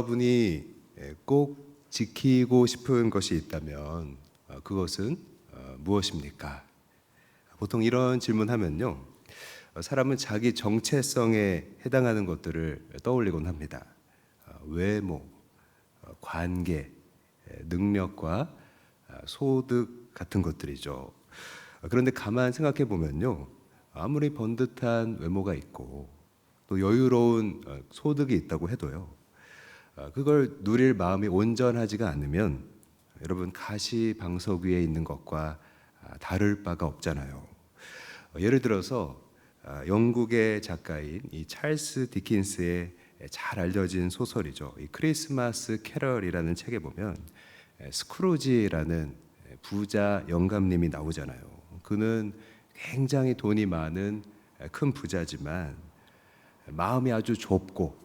여러분이 꼭 지키고 싶은 것이 있다면 그것은 무엇입니까? 보통 이런 질문하면요, 사람은 자기 정체성에 해당하는 것들을 떠올리곤 합니다. 외모, 관계, 능력과 소득 같은 것들이죠. 그런데 가만 생각해 보면요, 아무리 번듯한 외모가 있고 또 여유로운 소득이 있다고 해도요, 그걸 누릴 마음이 온전하지가 않으면 여러분 가시방석 위에 있는 것과 다를 바가 없잖아요. 예를 들어서 영국의 작가인 이 찰스 디킨스의 잘 알려진 소설이죠. 이 크리스마스 캐럴이라는 책에 보면 스크루지라는 부자 영감님이 나오잖아요. 그는 굉장히 돈이 많은 큰 부자지만 마음이 아주 좁고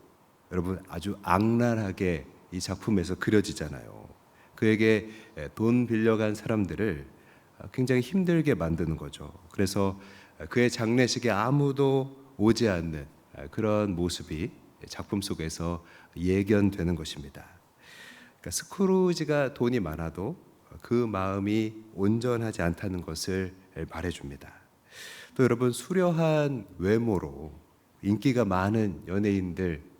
여러분 아주 악랄하게 이 작품에서 그려지잖아요. 그에게 돈 빌려간 사람들을 굉장히 힘들게 만드는 거죠. 그래서 그의 장례식에 아무도 오지 않는 그런 모습이 작품 속에서 예견되는 것입니다. 그러니까 스크루지가 돈이 많아도 그 마음이 온전하지 않다는 것을 말해줍니다. 또 여러분, 수려한 외모로 인기가 많은 연예인들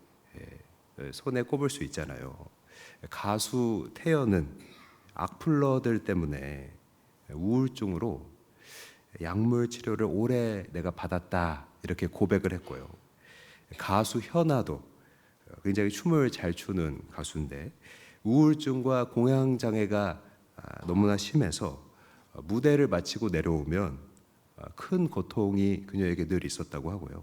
손에 꼽을 수 있잖아요. 가수 태연은 악플러들 때문에 우울증으로 약물 치료를 오래 내가 받았다 이렇게 고백을 했고요. 가수 현아도 굉장히 춤을 잘 추는 가수인데 우울증과 공황장애가 너무나 심해서 무대를 마치고 내려오면 큰 고통이 그녀에게 늘 있었다고 하고요.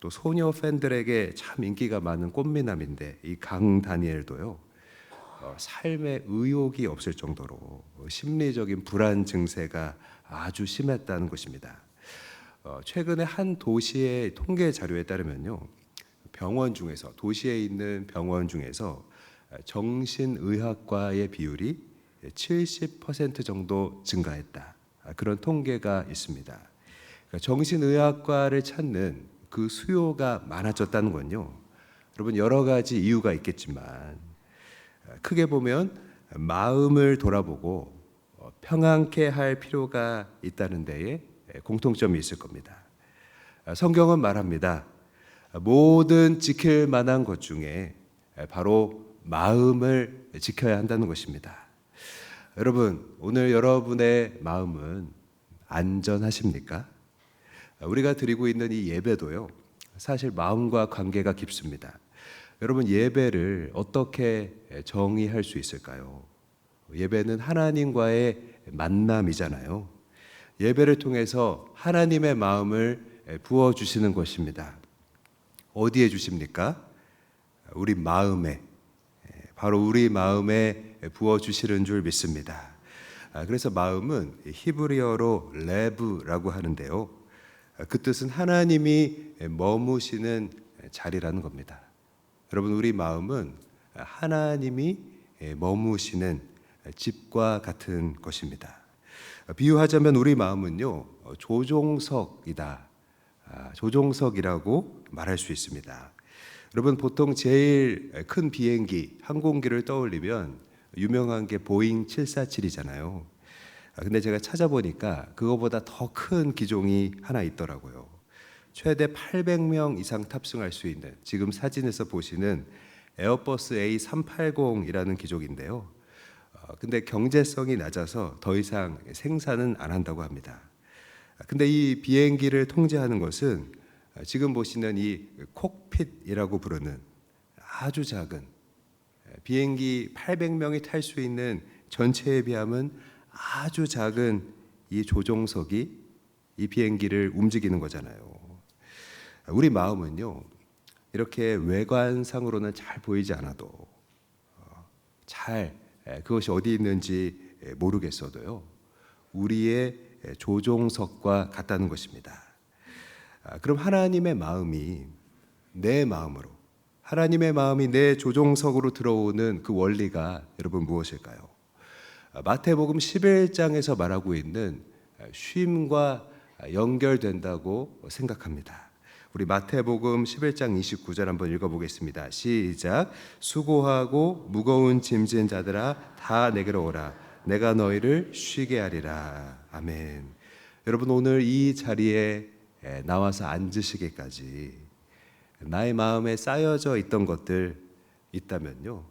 또 소녀 팬들에게 참 인기가 많은 꽃미남인데 이 강다니엘도요, 삶에 의욕이 없을 정도로 심리적인 불안 증세가 아주 심했다는 것입니다. 최근에 한 도시의 통계 자료에 따르면요, 병원 중에서 도시에 있는 병원 중에서 정신의학과의 비율이 70% 정도 증가했다. 그런 통계가 있습니다. 그러니까 정신의학과를 찾는 그 수요가 많아졌다는 건요, 여러분 여러 가지 이유가 있겠지만 크게 보면 마음을 돌아보고 평안케 할 필요가 있다는 데에 공통점이 있을 겁니다. 성경은 말합니다. 모든 지킬 만한 것 중에 바로 마음을 지켜야 한다는 것입니다. 여러분, 오늘 여러분의 마음은 안전하십니까? 우리가 드리고 있는 이 예배도요, 사실 마음과 관계가 깊습니다. 여러분, 예배를 어떻게 정의할 수 있을까요? 예배는 하나님과의 만남이잖아요. 예배를 통해서 하나님의 마음을 부어주시는 것입니다. 어디에 주십니까? 우리 마음에, 바로 우리 마음에 부어주시는 줄 믿습니다. 그래서 마음은 히브리어로 레브라고 하는데요, 그 뜻은 하나님이 머무시는 자리라는 겁니다. 여러분, 우리 마음은 하나님이 머무시는 집과 같은 것입니다. 비유하자면 우리 마음은요, 조종석이다. 조종석이라고 말할 수 있습니다. 여러분, 보통 제일 큰 비행기, 항공기를 떠올리면 유명한 게 보잉 747이잖아요. 근데 제가 찾아보니까 그거보다 더 큰 기종이 하나 있더라고요. 최대 800명 이상 탑승할 수 있는, 지금 사진에서 보시는 에어버스 A380이라는 기종인데요. 근데 경제성이 낮아서 더 이상 생산은 안 한다고 합니다. 근데 이 비행기를 통제하는 것은 지금 보시는 이 콕핏이라고 부르는 아주 작은, 비행기 800명이 탈 수 있는 전체에 비하면 아주 작은 이 조종석이 이 비행기를 움직이는 거잖아요. 우리 마음은요, 이렇게 외관상으로는 잘 보이지 않아도 그것이 어디 있는지 모르겠어도요, 우리의 조종석과 같다는 것입니다. 그럼 하나님의 마음이 내 마음으로, 하나님의 마음이 내 조종석으로 들어오는 그 원리가 여러분 무엇일까요? 마태복음 11장에서 말하고 있는 쉼과 연결된다고 생각합니다. 우리 마태복음 11장 29절 한번 읽어보겠습니다. 시작. 수고하고 무거운 짐진 자들아 다 내게로 오라. 내가 너희를 쉬게 하리라. 아멘. 여러분, 오늘 이 자리에 나와서 앉으시기까지 나의 마음에 쌓여져 있던 것들 있다면요,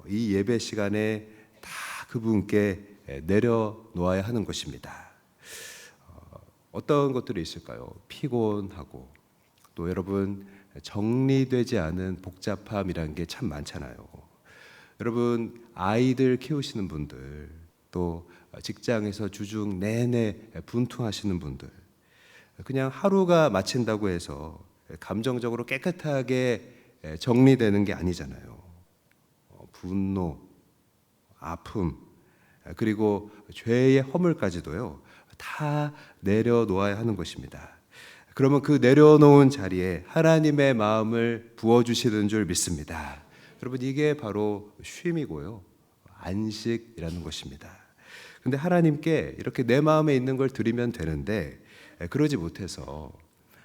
이 예배 시간에 다 그분께 내려놓아야 하는 것입니다. 어떤 것들이 있을까요? 피곤하고, 또 여러분 정리되지 않은 복잡함이라는 게 참 많잖아요. 여러분 아이들 키우시는 분들, 또 직장에서 주중 내내 분투하시는 분들, 그냥 하루가 마친다고 해서 감정적으로 깨끗하게 정리되는 게 아니잖아요. 분노, 아픔, 그리고 죄의 허물까지도요, 다 내려놓아야 하는 것입니다. 그러면 그 내려놓은 자리에 하나님의 마음을 부어주시는 줄 믿습니다. 여러분, 이게 바로 쉼이고요, 안식이라는 것입니다. 근데 하나님께 이렇게 내 마음에 있는 걸 드리면 되는데, 그러지 못해서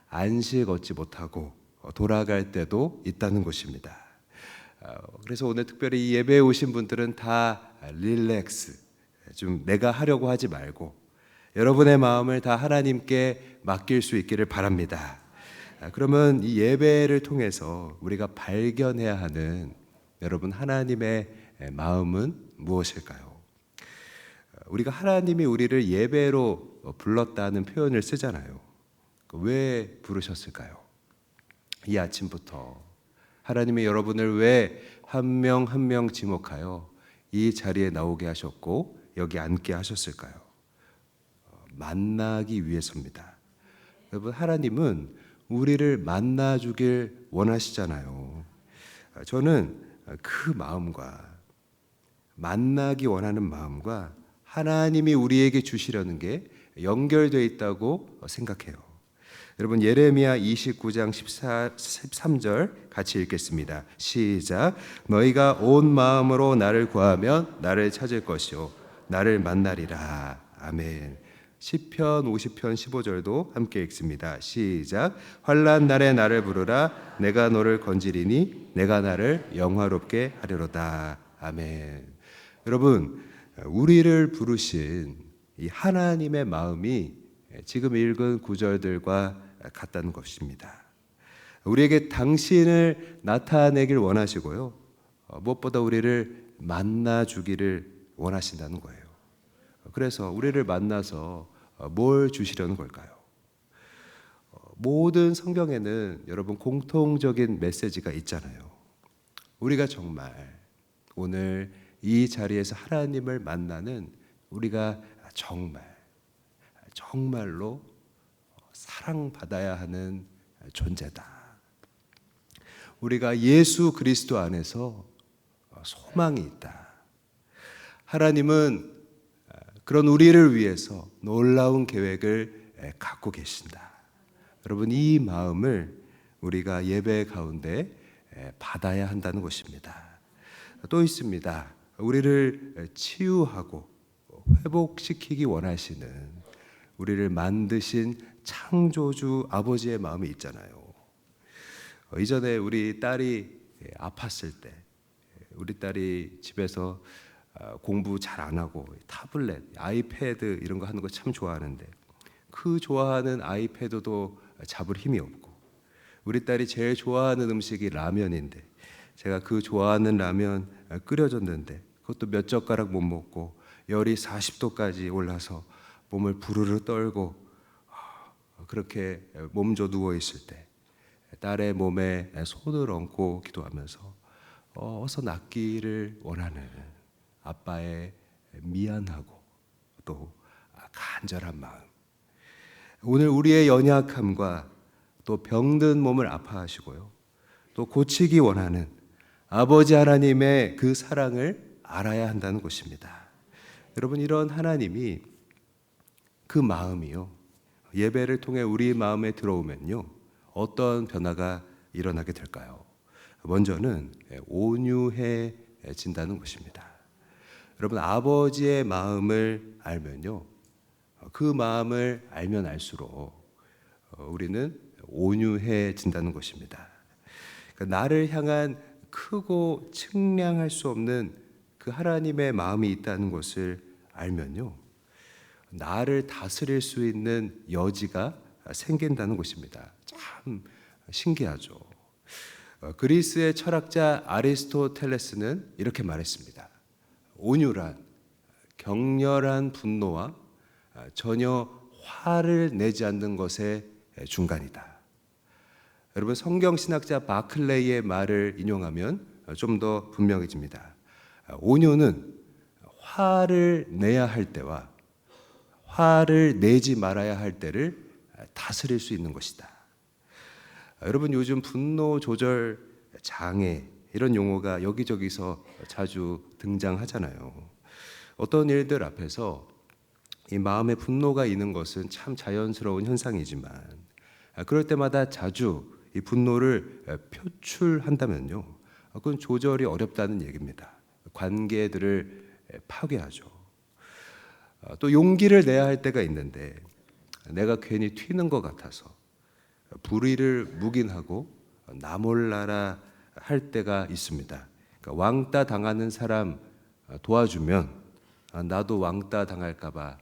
안식 얻지 못하고 돌아갈 때도 있다는 것입니다. 그래서 오늘 특별히 이 예배에 오신 분들은 다 릴렉스, 좀 내가 하려고 하지 말고 여러분의 마음을 다 하나님께 맡길 수 있기를 바랍니다. 그러면 이 예배를 통해서 우리가 발견해야 하는 여러분 하나님의 마음은 무엇일까요? 우리가 하나님이 우리를 예배로 불렀다는 표현을 쓰잖아요. 왜 부르셨을까요? 이 아침부터 하나님이 여러분을 왜 한 명 한 명 지목하여 이 자리에 나오게 하셨고 여기 앉게 하셨을까요? 만나기 위해서입니다. 여러분, 하나님은 우리를 만나주길 원하시잖아요. 저는 그 마음과, 만나기 원하는 마음과 하나님이 우리에게 주시려는 게 연결되어 있다고 생각해요. 여러분, 예레미야 29장 13절 같이 읽겠습니다. 시작. 너희가 온 마음으로 나를 구하면 나를 찾을 것이요 나를 만나리라. 아멘. 시편 50편 15절도 함께 읽습니다. 시작. 환난 날에 나를 부르라. 내가 너를 건지리니 내가 나를 영화롭게 하리로다. 아멘. 여러분, 우리를 부르신 이 하나님의 마음이 지금 읽은 구절들과 같다는 것입니다. 우리에게 당신을 나타내길 원하시고요, 무엇보다 우리를 만나주기를 원하신다는 거예요. 그래서 우리를 만나서 뭘 주시려는 걸까요? 모든 성경에는 여러분 공통적인 메시지가 있잖아요. 우리가 정말 오늘 이 자리에서 하나님을 만나는 우리가 정말로 사랑받아야 하는 존재다. 우리가 예수 그리스도 안에서 소망이 있다. 하나님은 그런 우리를 위해서 놀라운 계획을 갖고 계신다. 여러분, 이 마음을 우리가 예배 가운데 받아야 한다는 것입니다. 또 있습니다. 우리를 치유하고 회복시키기 원하시는, 우리를 만드신 창조주 아버지의 마음이 있잖아요. 이전에 우리 딸이 아팠을 때, 우리 딸이 집에서 공부 잘 안 하고 타블렛, 아이패드 이런 거 하는 거 참 좋아하는데 그 좋아하는 아이패드도 잡을 힘이 없고, 우리 딸이 제일 좋아하는 음식이 라면인데 제가 그 좋아하는 라면 끓여줬는데 그것도 몇 젓가락 못 먹고 열이 40도까지 올라서 몸을 부르르 떨고 그렇게 몸져 누워 있을 때 딸의 몸에 손을 얹고 기도하면서 어서 낫기를 원하는 아빠의 미안하고 또 간절한 마음, 오늘 우리의 연약함과 또 병든 몸을 아파하시고요, 또 고치기 원하는 아버지 하나님의 그 사랑을 알아야 한다는 것입니다. 여러분, 이런 하나님이, 그 마음이요, 예배를 통해 우리 마음에 들어오면요, 어떤 변화가 일어나게 될까요? 먼저는 온유해진다는 것입니다. 여러분, 아버지의 마음을 알면요, 그 마음을 알면 알수록 우리는 온유해진다는 것입니다. 그러니까 나를 향한 크고 측량할 수 없는 그 하나님의 마음이 있다는 것을 알면요, 나를 다스릴 수 있는 여지가 생긴다는 것입니다. 참 신기하죠. 그리스의 철학자 아리스토텔레스는 이렇게 말했습니다. 온유란 격렬한 분노와 전혀 화를 내지 않는 것의 중간이다. 여러분, 성경신학자 바클레이의 말을 인용하면 좀 더 분명해집니다. 온유는 화를 내야 할 때와 화를 내지 말아야 할 때를 다스릴 수 있는 것이다. 여러분, 요즘 분노 조절 장애 이런 용어가 여기저기서 자주 등장하잖아요. 어떤 일들 앞에서 이 마음에 분노가 있는 것은 참 자연스러운 현상이지만 그럴 때마다 자주 이 분노를 표출한다면요, 그건 조절이 어렵다는 얘기입니다. 관계들을 파괴하죠. 또 용기를 내야 할 때가 있는데 내가 괜히 튀는 것 같아서 불의를 묵인하고 나 몰라라 할 때가 있습니다. 그러니까 왕따 당하는 사람 도와주면 나도 왕따 당할까 봐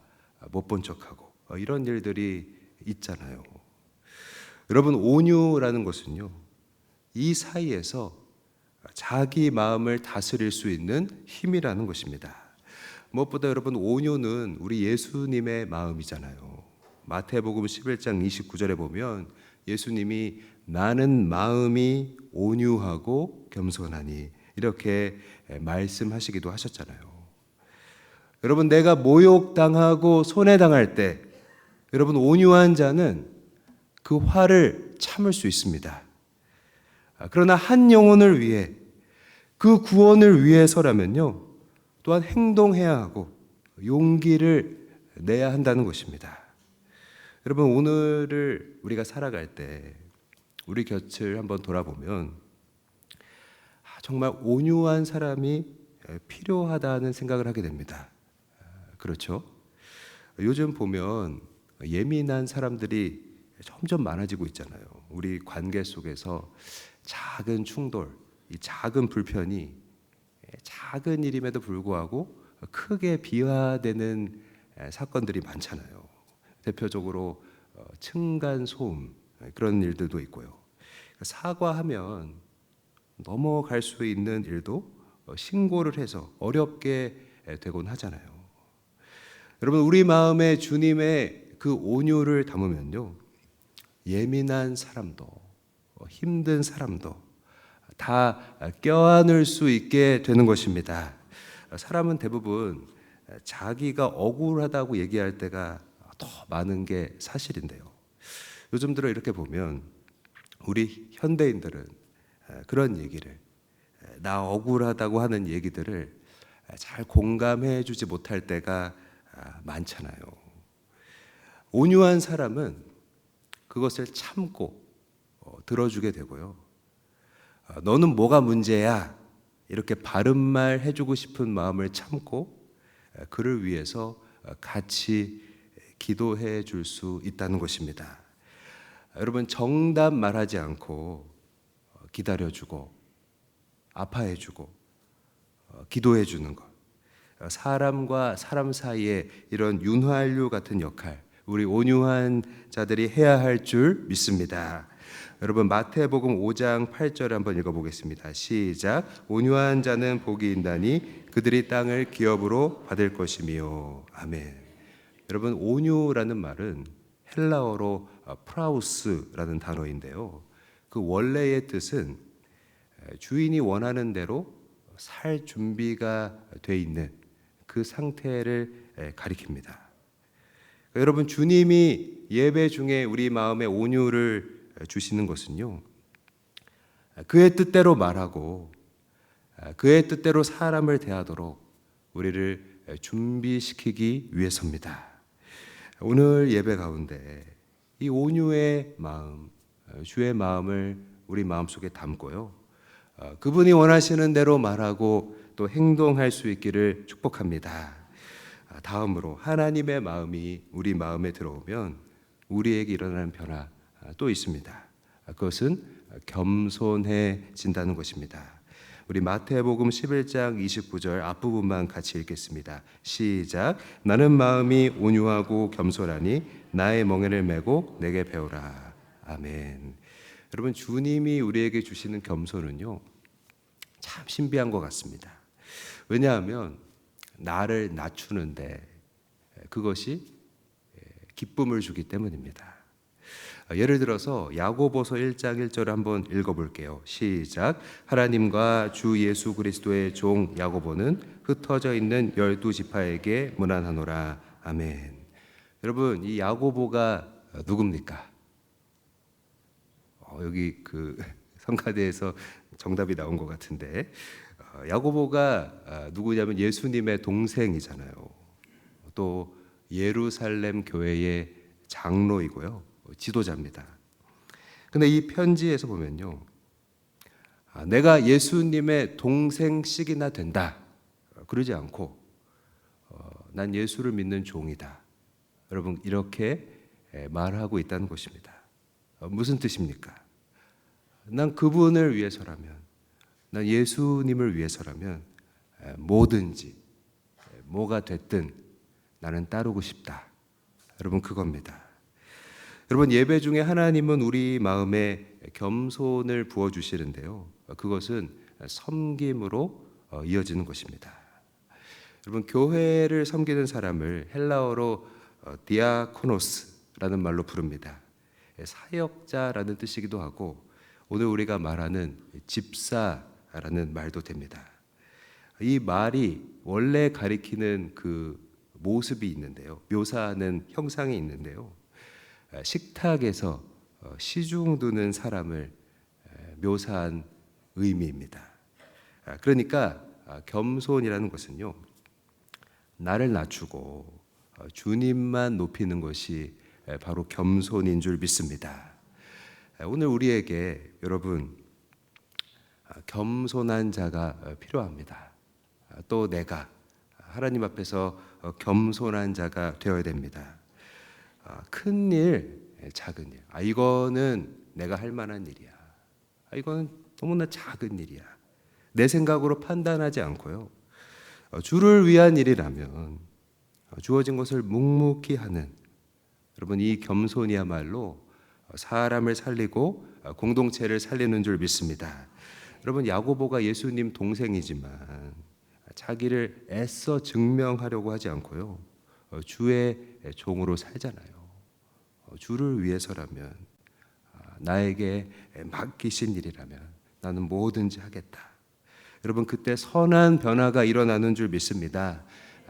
못 본 척하고 이런 일들이 있잖아요. 여러분, 온유라는 것은요, 이 사이에서 자기 마음을 다스릴 수 있는 힘이라는 것입니다. 무엇보다 여러분, 온유는 우리 예수님의 마음이잖아요. 마태복음 11장 29절에 보면 예수님이 나는 마음이 온유하고 겸손하니 이렇게 말씀하시기도 하셨잖아요. 여러분, 내가 모욕당하고 손해당할 때 여러분, 온유한 자는 그 화를 참을 수 있습니다. 그러나 한 영혼을 위해, 그 구원을 위해서라면요, 또한 행동해야 하고 용기를 내야 한다는 것입니다. 여러분, 오늘을 우리가 살아갈 때 우리 곁을 한번 돌아보면 정말 온유한 사람이 필요하다는 생각을 하게 됩니다. 그렇죠? 요즘 보면 예민한 사람들이 점점 많아지고 있잖아요. 우리 관계 속에서 작은 충돌, 이 작은 불편이 작은 일임에도 불구하고 크게 비화되는 사건들이 많잖아요. 대표적으로 층간소음, 그런 일들도 있고요. 사과하면 넘어갈 수 있는 일도 신고를 해서 어렵게 되곤 하잖아요. 여러분, 우리 마음에 주님의 그 온유를 담으면요, 예민한 사람도 힘든 사람도 다 껴안을 수 있게 되는 것입니다. 사람은 대부분 자기가 억울하다고 얘기할 때가 더 많은 게 사실인데요. 요즘 들어 이렇게 보면 우리 현대인들은 그런 얘기를, 나 억울하다고 하는 얘기들을 잘 공감해 주지 못할 때가 많잖아요. 온유한 사람은 그것을 참고 들어주게 되고요. 너는 뭐가 문제야? 이렇게 바른 말 해주고 싶은 마음을 참고 그를 위해서 같이 기도해 줄 수 있다는 것입니다. 여러분, 정답 말하지 않고 기다려주고 아파해주고 기도해 주는 것, 사람과 사람 사이에 이런 윤활유 같은 역할, 우리 온유한 자들이 해야 할 줄 믿습니다. 여러분, 마태복음 5장 8절 한번 읽어보겠습니다. 시작. 온유한 자는 복이 있나니 그들이 땅을 기업으로 받을 것이며. 아멘. 여러분, 온유라는 말은 헬라어로 프라우스라는 단어인데요, 그 원래의 뜻은 주인이 원하는 대로 살 준비가 돼 있는 그 상태를 가리킵니다. 여러분, 주님이 예배 중에 우리 마음에 온유를 주시는 것은요, 그의 뜻대로 말하고 그의 뜻대로 사람을 대하도록 우리를 준비시키기 위해서입니다. 오늘 예배 가운데 이 온유의 마음, 주의 마음을 우리 마음속에 담고요, 그분이 원하시는 대로 말하고 또 행동할 수 있기를 축복합니다. 다음으로 하나님의 마음이 우리 마음에 들어오면 우리에게 일어나는 변화 또 있습니다. 그것은 겸손해진다는 것입니다. 우리 마태복음 11장 29절 앞부분만 같이 읽겠습니다. 시작. 나는 마음이 온유하고 겸손하니 나의 멍에를 메고 내게 배우라. 아멘. 여러분, 주님이 우리에게 주시는 겸손은요, 참 신비한 것 같습니다. 왜냐하면 나를 낮추는데 그것이 기쁨을 주기 때문입니다. 예를 들어서 야고보서 1장 1절을 한번 읽어볼게요. 시작. 하나님과 주 예수 그리스도의 종 야고보는 흩어져 있는 12지파에게 문안하노라. 아멘. 여러분, 이 야고보가 누굽니까? 여기 그 성가대에서 정답이 나온 것 같은데, 야고보가 누구냐면 예수님의 동생이잖아요. 또 예루살렘 교회의 장로이고요, 지도자입니다. 근데 이 편지에서 보면요, 내가 예수님의 동생씩이나 된다 그러지 않고 난 예수를 믿는 종이다, 여러분, 이렇게 말하고 있다는 것입니다. 무슨 뜻입니까? 난 그분을 위해서라면, 난 예수님을 위해서라면 뭐든지 뭐가 됐든 나는 따르고 싶다, 여러분, 그겁니다. 여러분, 예배 중에 하나님은 우리 마음에 겸손을 부어주시는데요, 그것은 섬김으로 이어지는 것입니다. 여러분, 교회를 섬기는 사람을 헬라어로 디아코노스라는 말로 부릅니다. 사역자라는 뜻이기도 하고 오늘 우리가 말하는 집사라는 말도 됩니다. 이 말이 원래 가리키는 그 모습이 있는데요, 묘사하는 형상이 있는데요, 식탁에서 시중 두는 사람을 묘사한 의미입니다. 그러니까 겸손이라는 것은요, 나를 낮추고 주님만 높이는 것이 바로 겸손인 줄 믿습니다. 오늘 우리에게 여러분, 겸손한 자가 필요합니다. 또 내가 하나님 앞에서 겸손한 자가 되어야 됩니다. 큰 일, 작은 일, 이거는 내가 할 만한 일이야, 이거는 너무나 작은 일이야, 내 생각으로 판단하지 않고요, 주를 위한 일이라면 주어진 것을 묵묵히 하는, 여러분, 이 겸손이야말로 사람을 살리고 공동체를 살리는 줄 믿습니다. 여러분, 야고보가 예수님 동생이지만 자기를 애써 증명하려고 하지 않고요, 주의 종으로 살잖아요. 주를 위해서라면, 나에게 맡기신 일이라면 나는 뭐든지 하겠다. 여러분, 그때 선한 변화가 일어나는 줄 믿습니다.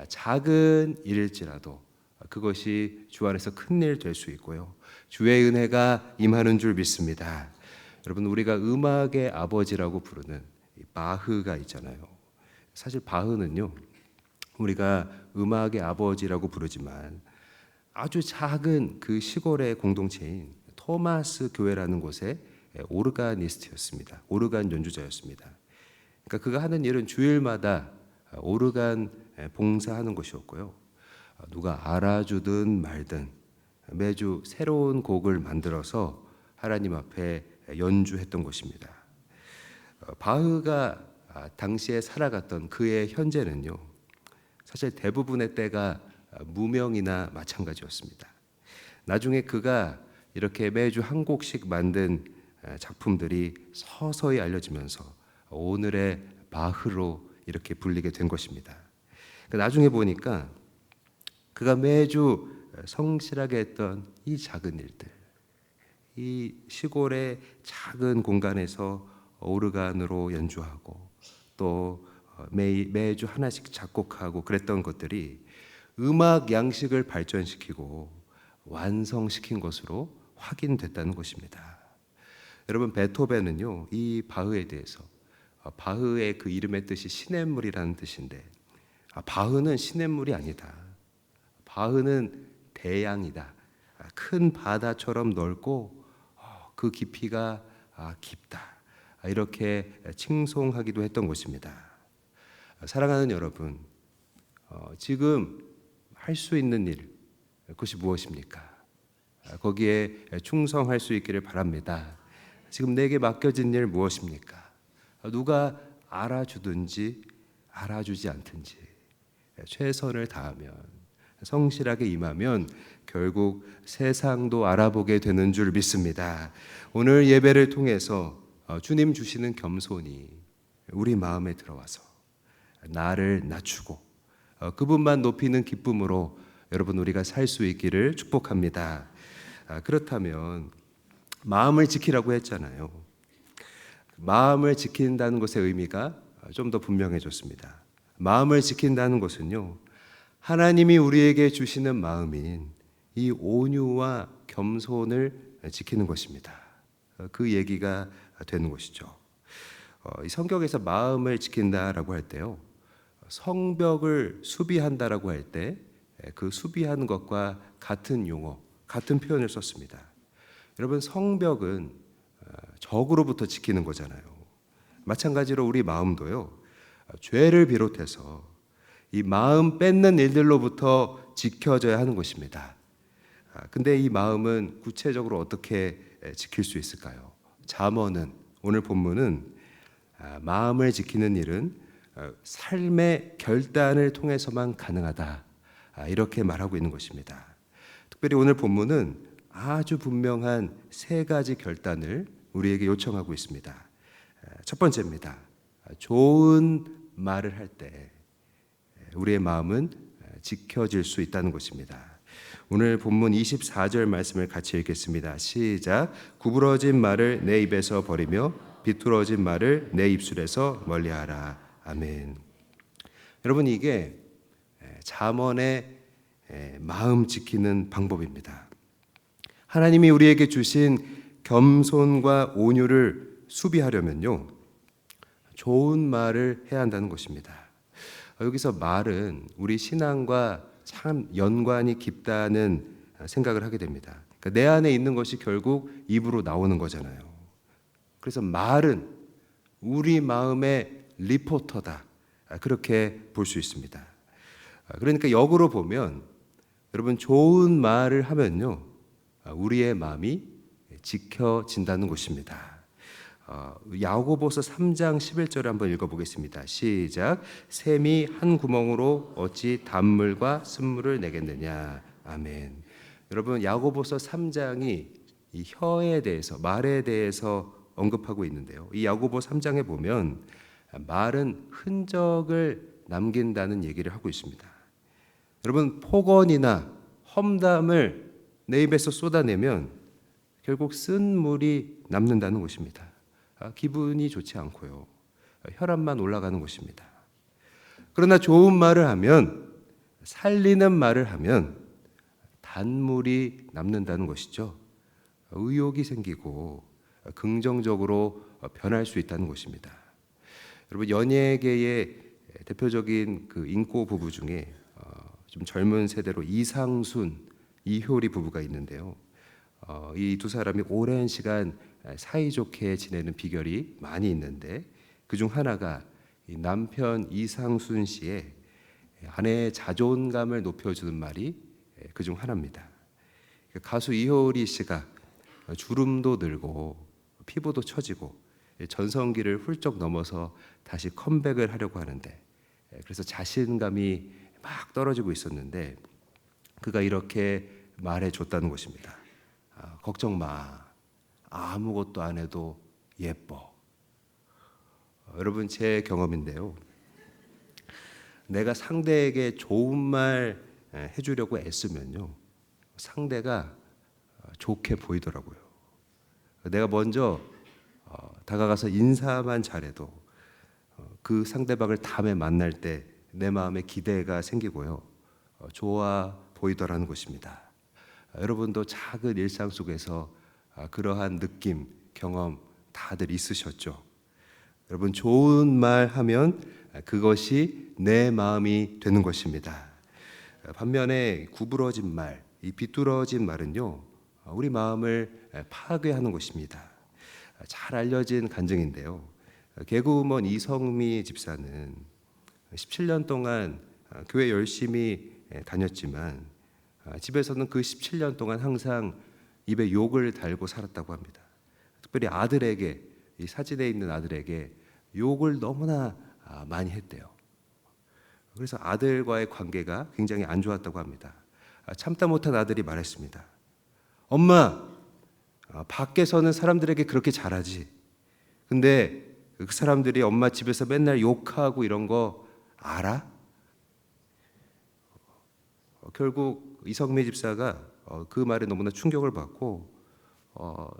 작은 일일지라도 그것이 주 안에서 큰 일 될 수 있고요, 주의 은혜가 임하는 줄 믿습니다. 여러분, 우리가 음악의 아버지라고 부르는 바흐가 있잖아요. 사실 바흐는요, 우리가 음악의 아버지라고 부르지만 아주 작은 그 시골의 공동체인 토마스 교회라는 곳의 오르가니스트였습니다. 오르간 연주자였습니다. 그러니까 그가 하는 일은 주일마다 오르간 봉사하는 것이었고요, 누가 알아주든 말든 매주 새로운 곡을 만들어서 하나님 앞에 연주했던 것입니다. 바흐가 당시에 살아갔던 그의 현재는요, 사실 대부분의 때가 무명이나 마찬가지였습니다. 나중에 그가 이렇게 매주 한 곡씩 만든 작품들이 서서히 알려지면서 오늘의 바흐로 이렇게 불리게 된 것입니다. 나중에 보니까 그가 매주 성실하게 했던 이 작은 일들, 이 시골의 작은 공간에서 오르간으로 연주하고 또 매주 하나씩 작곡하고 그랬던 것들이 음악 양식을 발전시키고 완성시킨 것으로 확인됐다는 것입니다. 여러분, 베토벤은요, 이 바흐에 대해서, 바흐의 그 이름의 뜻이 시냇물이라는 뜻인데, 바흐는 시냇물이 아니다, 바흐는 대양이다, 큰 바다처럼 넓고 그 깊이가 깊다, 이렇게 칭송하기도 했던 것입니다. 사랑하는 여러분, 지금 할 수 있는 일, 그것이 무엇입니까? 거기에 충성할 수 있기를 바랍니다. 지금 내게 맡겨진 일 무엇입니까? 누가 알아주든지 알아주지 않든지 최선을 다하면, 성실하게 임하면 결국 세상도 알아보게 되는 줄 믿습니다. 오늘 예배를 통해서 주님 주시는 겸손이 우리 마음에 들어와서 나를 낮추고 그분만 높이는 기쁨으로 여러분 우리가 살 수 있기를 축복합니다. 그렇다면 마음을 지키라고 했잖아요. 마음을 지킨다는 것의 의미가 좀 더 분명해졌습니다. 마음을 지킨다는 것은요, 하나님이 우리에게 주시는 마음인 이 온유와 겸손을 지키는 것입니다. 그 얘기가 되는 것이죠. 이 성경에서 마음을 지킨다라고 할 때요, 성벽을 수비한다라고 할 때 그 수비하는 것과 같은 용어, 같은 표현을 썼습니다. 여러분, 성벽은 적으로부터 지키는 거잖아요. 마찬가지로 우리 마음도요, 죄를 비롯해서 이 마음 뺏는 일들로부터 지켜져야 하는 것입니다. 근데 이 마음은 구체적으로 어떻게 지킬 수 있을까요? 잠언은, 오늘 본문은 마음을 지키는 일은 삶의 결단을 통해서만 가능하다, 이렇게 말하고 있는 것입니다. 특별히 오늘 본문은 아주 분명한 세 가지 결단을 우리에게 요청하고 있습니다. 첫 번째입니다. 좋은 말을 할 때 우리의 마음은 지켜질 수 있다는 것입니다. 오늘 본문 24절 말씀을 같이 읽겠습니다. 시작. 구부러진 말을 내 입에서 버리며 비뚤어진 말을 내 입술에서 멀리하라. 아멘. 여러분, 이게 잠언의 마음 지키는 방법입니다. 하나님이 우리에게 주신 겸손과 온유를 수비하려면요, 좋은 말을 해야 한다는 것입니다. 여기서 말은 우리 신앙과 참 연관이 깊다는 생각을 하게 됩니다. 그러니까 내 안에 있는 것이 결국 입으로 나오는 거잖아요. 그래서 말은 우리 마음의 리포터다, 그렇게 볼 수 있습니다. 그러니까 역으로 보면 여러분, 좋은 말을 하면요, 우리의 마음이 지켜진다는 것입니다. 야고보서 3장 11절을 한번 읽어보겠습니다. 시작. 샘이 한 구멍으로 어찌 단물과 쓴물을 내겠느냐. 아멘. 여러분, 야고보서 3장이 이 혀에 대해서, 말에 대해서 언급하고 있는데요, 이 야고보 3장에 보면 말은 흔적을 남긴다는 얘기를 하고 있습니다. 여러분, 폭언이나 험담을 내 입에서 쏟아내면 결국 쓴 물이 남는다는 것입니다. 기분이 좋지 않고요, 혈압만 올라가는 것입니다. 그러나 좋은 말을 하면, 살리는 말을 하면 단물이 남는다는 것이죠. 의욕이 생기고 긍정적으로 변할 수 있다는 것입니다. 여러분, 연예계의 대표적인 그 인고 부부 중에 좀 젊은 세대로 이상순, 이효리 부부가 있는데요, 이 두 사람이 오랜 시간 사이좋게 지내는 비결이 많이 있는데, 그중 하나가 이 남편 이상순 씨의 아내의 자존감을 높여주는 말이 그중 하나입니다. 가수 이효리 씨가 주름도 늘고 피부도 처지고 전성기를 훌쩍 넘어서 다시 컴백을 하려고 하는데, 그래서 자신감이 막 떨어지고 있었는데 그가 이렇게 말해줬다는 것입니다. 걱정 마, 아무것도 안 해도 예뻐. 여러분, 제 경험인데요, 내가 상대에게 좋은 말 해주려고 애쓰면요, 상대가 좋게 보이더라고요. 내가 먼저 다가가서 인사만 잘해도 그 상대방을 다음에 만날 때 내 마음에 기대가 생기고요, 좋아 보이더라는 것입니다. 여러분도 작은 일상 속에서 그러한 느낌, 경험 다들 있으셨죠? 여러분, 좋은 말 하면 그것이 내 마음이 되는 것입니다. 반면에 구부러진 말, 이 비뚤어진 말은요, 우리 마음을 파괴하는 것입니다. 잘 알려진 간증인데요, 개그우먼 이성미 집사는 17년 동안 교회 열심히 다녔지만 집에서는 그 17년 동안 항상 입에 욕을 달고 살았다고 합니다. 특별히 아들에게, 이 사진에 있는 아들에게 욕을 너무나 많이 했대요. 그래서 아들과의 관계가 굉장히 안 좋았다고 합니다. 참다 못한 아들이 말했습니다. 엄마, 밖에서는 사람들에게 그렇게 잘하지. 근데 그 사람들이 엄마 집에서 맨날 욕하고 이런 거 알아? 결국 이성미 집사가 그 말에 너무나 충격을 받고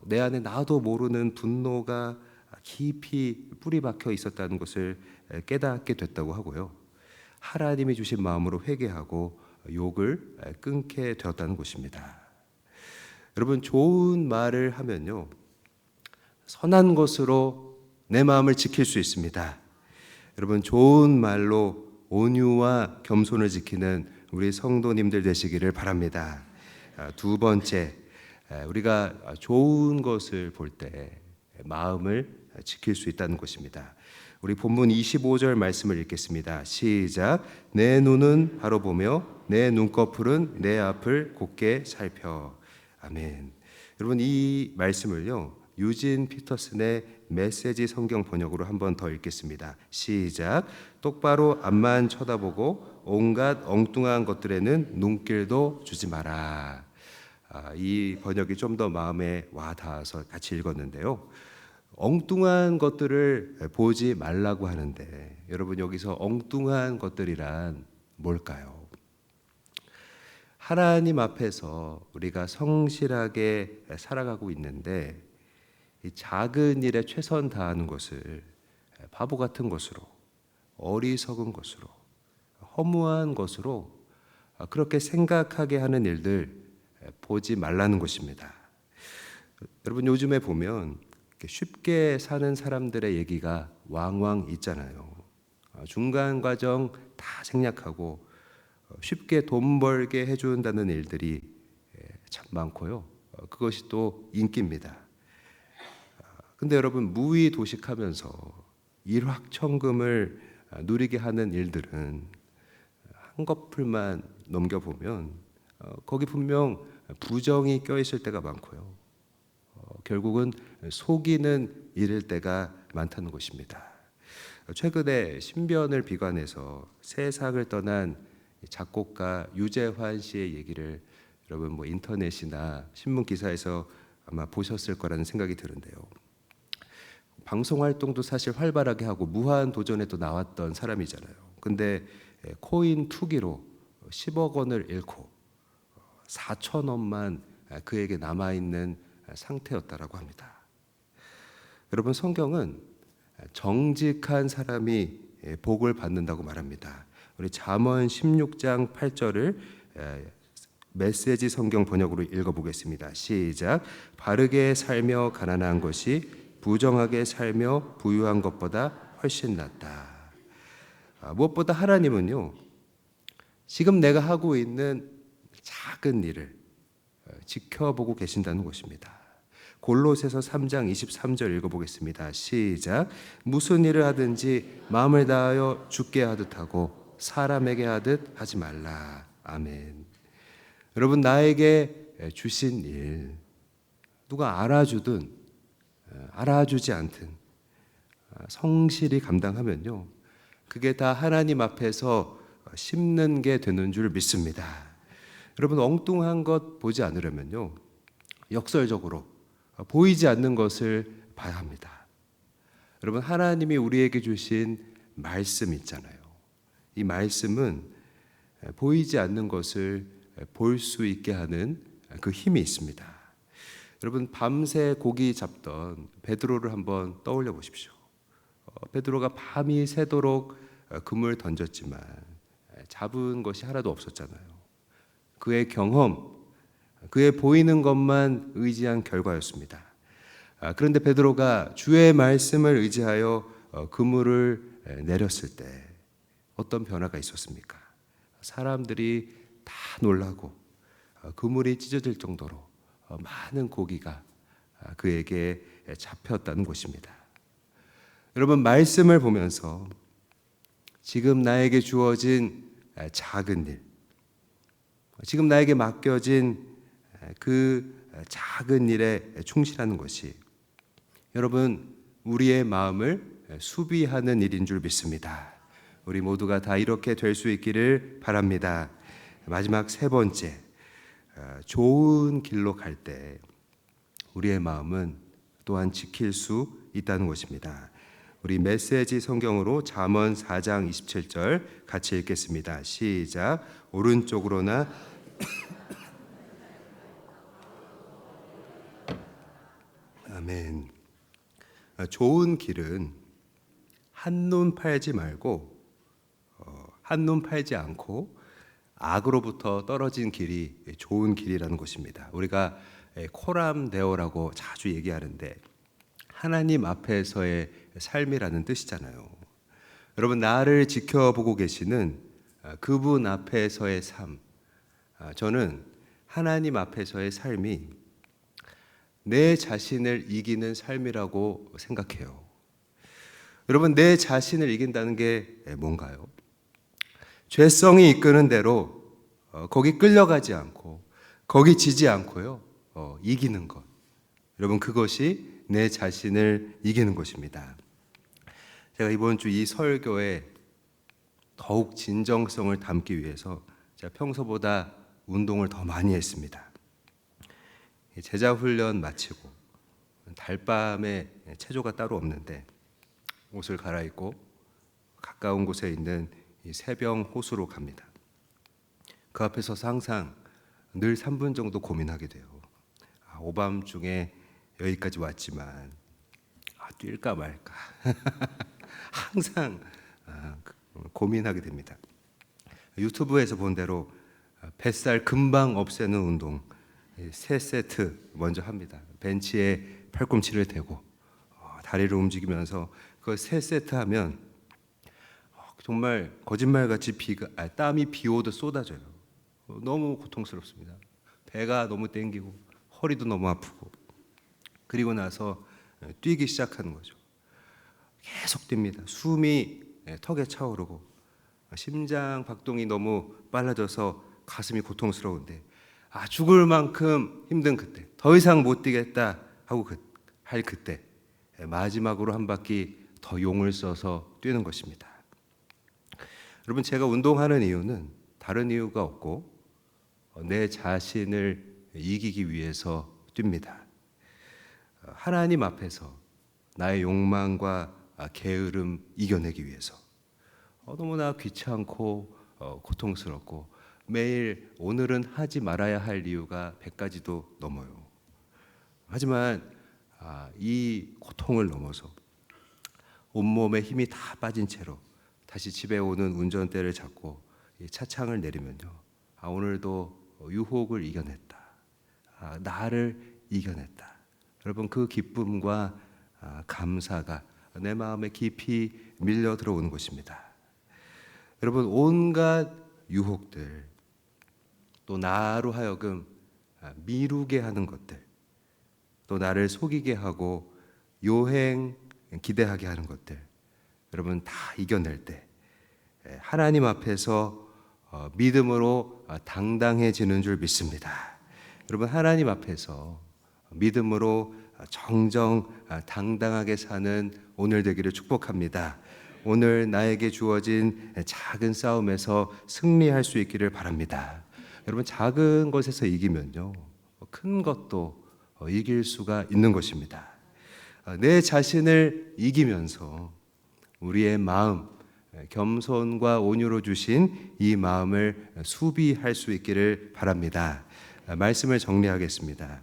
내 안에 나도 모르는 분노가 깊이 뿌리 박혀 있었다는 것을 깨닫게 됐다고 하고요. 하나님이 주신 마음으로 회개하고 욕을 끊게 되었다는 것입니다. 여러분, 좋은 말을 하면요, 선한 것으로 내 마음을 지킬 수 있습니다. 여러분, 좋은 말로 온유와 겸손을 지키는 우리 성도님들 되시기를 바랍니다. 두 번째, 우리가 좋은 것을 볼 때 마음을 지킬 수 있다는 것입니다. 우리 본문 25절 말씀을 읽겠습니다. 시작. 내 눈은 바로 보며 내 눈꺼풀은 내 앞을 곧게 살펴. 아멘. 여러분, 이 말씀을요, 유진 피터슨의 메시지 성경 번역으로 한 번 더 읽겠습니다. 시작. 똑바로 앞만 쳐다보고 온갖 엉뚱한 것들에는 눈길도 주지 마라. 이 번역이 좀 더 마음에 와 닿아서 같이 읽었는데요. 엉뚱한 것들을 보지 말라고 하는데, 여러분, 여기서 엉뚱한 것들이란 뭘까요? 하나님 앞에서 우리가 성실하게 살아가고 있는데 이 작은 일에 최선 다하는 것을 바보 같은 것으로, 어리석은 것으로, 허무한 것으로 그렇게 생각하게 하는 일들 보지 말라는 것입니다. 여러분, 요즘에 보면 쉽게 사는 사람들의 얘기가 왕왕 있잖아요. 중간 과정 다 생략하고 쉽게 돈 벌게 해준다는 일들이 참 많고요. 그것이 또 인기입니다. 근데 여러분, 무의도식하면서 일확천금을 누리게 하는 일들은 한꺼풀만 넘겨보면 거기 분명 부정이 껴있을 때가 많고요. 결국은 속이는 일일 때가 많다는 것입니다. 최근에 신변을 비관해서 세상을 떠난 작곡가 유재환 씨의 얘기를 여러분 인터넷이나 신문 기사에서 아마 보셨을 거라는 생각이 드는데요. 방송 활동도 사실 활발하게 하고 무한 도전에도 나왔던 사람이잖아요. 근데 코인 투기로 10억 원을 잃고 4천 원만 그에게 남아있는 상태였다라고 합니다. 여러분, 성경은 정직한 사람이 복을 받는다고 말합니다. 우리 잠언 16장 8절을 메시지 성경 번역으로 읽어보겠습니다. 시작. 바르게 살며 가난한 것이 부정하게 살며 부유한 것보다 훨씬 낫다. 무엇보다 하나님은요, 지금 내가 하고 있는 작은 일을 지켜보고 계신다는 것입니다. 골로새서 3장 23절 읽어보겠습니다. 시작. 무슨 일을 하든지 마음을 다하여 주께 하듯 하고 사람에게 하듯 하지 말라. 아멘. 여러분, 나에게 주신 일 누가 알아주든 알아주지 않든 성실히 감당하면요, 그게 다 하나님 앞에서 심는 게 되는 줄 믿습니다. 여러분, 엉뚱한 것 보지 않으려면요, 역설적으로 보이지 않는 것을 봐야 합니다. 여러분, 하나님이 우리에게 주신 말씀 있잖아요. 이 말씀은 보이지 않는 것을 볼 수 있게 하는 그 힘이 있습니다. 여러분, 밤새 고기 잡던 베드로를 한번 떠올려 보십시오. 베드로가 밤이 새도록 그물 던졌지만 잡은 것이 하나도 없었잖아요. 그의 경험, 그의 보이는 것만 의지한 결과였습니다. 그런데 베드로가 주의 말씀을 의지하여 그물을 내렸을 때 어떤 변화가 있었습니까? 사람들이 다 놀라고 그물이 찢어질 정도로 많은 고기가 그에게 잡혔다는 것입니다. 여러분, 말씀을 보면서 지금 나에게 주어진 작은 일, 지금 나에게 맡겨진 그 작은 일에 충실하는 것이 여러분 우리의 마음을 수비하는 일인 줄 믿습니다. 우리 모두가 다 이렇게 될 수 있기를 바랍니다. 마지막 세 번째, 좋은 길로 갈 때 우리의 마음은 또한 지킬 수 있다는 것입니다. 우리 메시지 성경으로 잠언 4장 27절 같이 읽겠습니다. 시작. 오른쪽으로나 아멘. 좋은 길은 한눈 팔지 말고 한눈 팔지 않고 악으로부터 떨어진 길이 좋은 길이라는 것입니다. 우리가 코람데오라고 자주 얘기하는데 하나님 앞에서의 삶이라는 뜻이잖아요. 여러분 나를 지켜보고 계시는 그분 앞에서의 삶, 저는 하나님 앞에서의 삶이 내 자신을 이기는 삶이라고 생각해요. 여러분 내 자신을 이긴다는 게 뭔가요? 죄성이 이끄는 대로 거기 끌려가지 않고 거기 지지 않고요 이기는 것. 여러분 그것이 내 자신을 이기는 것입니다. 제가 이번 주 이 설교에 더욱 진정성을 담기 위해서 제가 평소보다 운동을 더 많이 했습니다. 제자 훈련 마치고 달밤에 체조가 따로 없는데 옷을 갈아입고 가까운 곳에 있는 이 새병 호수로 갑니다. 그 앞에 서서 항상 늘 3분 정도 고민하게 돼요. 오밤중에 여기까지 왔지만 뛸까 말까 항상 고민하게 됩니다. 유튜브에서 본 대로 뱃살 금방 없애는 운동 3세트 먼저 합니다. 벤치에 팔꿈치를 대고 다리를 움직이면서 그 3세트 하면 정말 거짓말같이 땀이 비 오듯 쏟아져요. 너무 고통스럽습니다. 배가 너무 땡기고 허리도 너무 아프고 그리고 나서 뛰기 시작하는 거죠. 계속 뜁니다. 숨이 턱에 차오르고 심장 박동이 너무 빨라져서 가슴이 고통스러운데 죽을 만큼 힘든 그때 더 이상 못 뛰겠다 하고 할 그때 마지막으로 한 바퀴 더 용을 써서 뛰는 것입니다. 여러분 제가 운동하는 이유는 다른 이유가 없고 내 자신을 이기기 위해서 뜁니다. 하나님 앞에서 나의 욕망과 게으름 이겨내기 위해서 너무나 귀찮고 고통스럽고 매일 오늘은 하지 말아야 할 이유가 100가지도 넘어요. 하지만 이 고통을 넘어서 온몸에 힘이 다 빠진 채로 다시 집에 오는 운전대를 잡고 차창을 내리면요, 오늘도 유혹을 이겨냈다, 나를 이겨냈다. 여러분 그 기쁨과 감사가 내 마음에 깊이 밀려 들어오는 것입니다. 여러분 온갖 유혹들, 또 나로 하여금 미루게 하는 것들, 또 나를 속이게 하고 요행 기대하게 하는 것들, 여러분 다 이겨낼 때 하나님 앞에서 믿음으로 당당해지는 줄 믿습니다. 여러분 하나님 앞에서 믿음으로 정정 당당하게 사는 오늘 되기를 축복합니다. 오늘 나에게 주어진 작은 싸움에서 승리할 수 있기를 바랍니다. 여러분 작은 것에서 이기면요, 큰 것도 이길 수가 있는 것입니다. 내 자신을 이기면서 우리의 마음, 겸손과 온유로 주신 이 마음을 수비할 수 있기를 바랍니다. 말씀을 정리하겠습니다.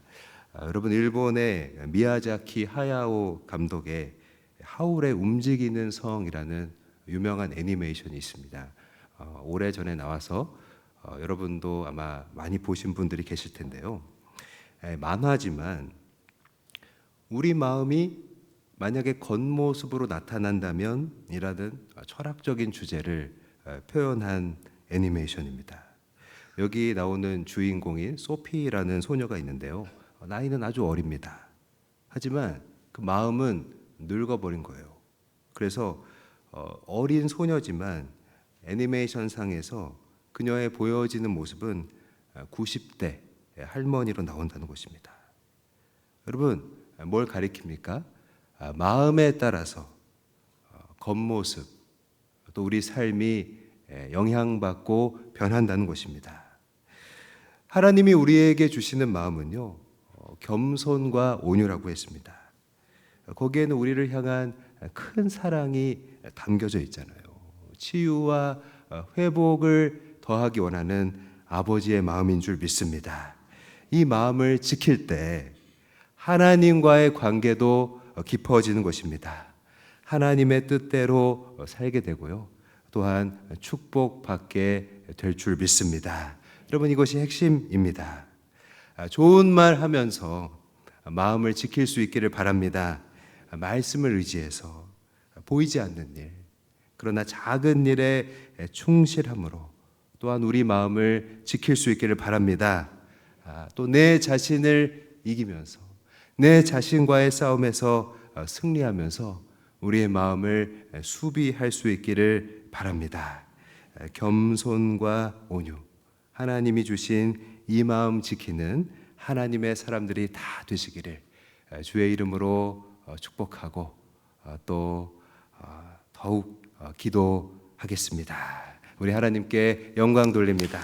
여러분 일본의 미야자키 하야오 감독의 하울의 움직이는 성이라는 유명한 애니메이션이 있습니다. 오래전에 나와서 여러분도 아마 많이 보신 분들이 계실 텐데요. 만화지만 우리 마음이 만약에 겉모습으로 나타난다면 이라는 철학적인 주제를 표현한 애니메이션입니다. 여기 나오는 주인공인 소피라는 소녀가 있는데요, 나이는 아주 어립니다. 하지만 그 마음은 늙어버린 거예요. 그래서 어린 소녀지만 애니메이션 상에서 그녀의 보여지는 모습은 90대 할머니로 나온다는 것입니다. 여러분, 뭘 가리킵니까? 마음에 따라서 겉모습, 또 우리 삶이 영향받고 변한다는 것입니다. 하나님이 우리에게 주시는 마음은요, 겸손과 온유라고 했습니다. 거기에는 우리를 향한 큰 사랑이 담겨져 있잖아요. 치유와 회복을 더하기 원하는 아버지의 마음인 줄 믿습니다. 이 마음을 지킬 때 하나님과의 관계도 깊어지는 것입니다. 하나님의 뜻대로 살게 되고요. 또한 축복받게 될 줄 믿습니다. 여러분, 이것이 핵심입니다. 좋은 말 하면서 마음을 지킬 수 있기를 바랍니다. 말씀을 의지해서 보이지 않는 일, 그러나 작은 일에 충실함으로 또한 우리 마음을 지킬 수 있기를 바랍니다. 또 내 자신을 이기면서 내 자신과의 싸움에서 승리하면서 우리의 마음을 수비할 수 있기를 바랍니다. 겸손과 온유, 하나님이 주신 이 마음 지키는 하나님의 사람들이 다 되시기를 주의 이름으로 축복하고 또 더욱 기도하겠습니다. 우리 하나님께 영광 돌립니다.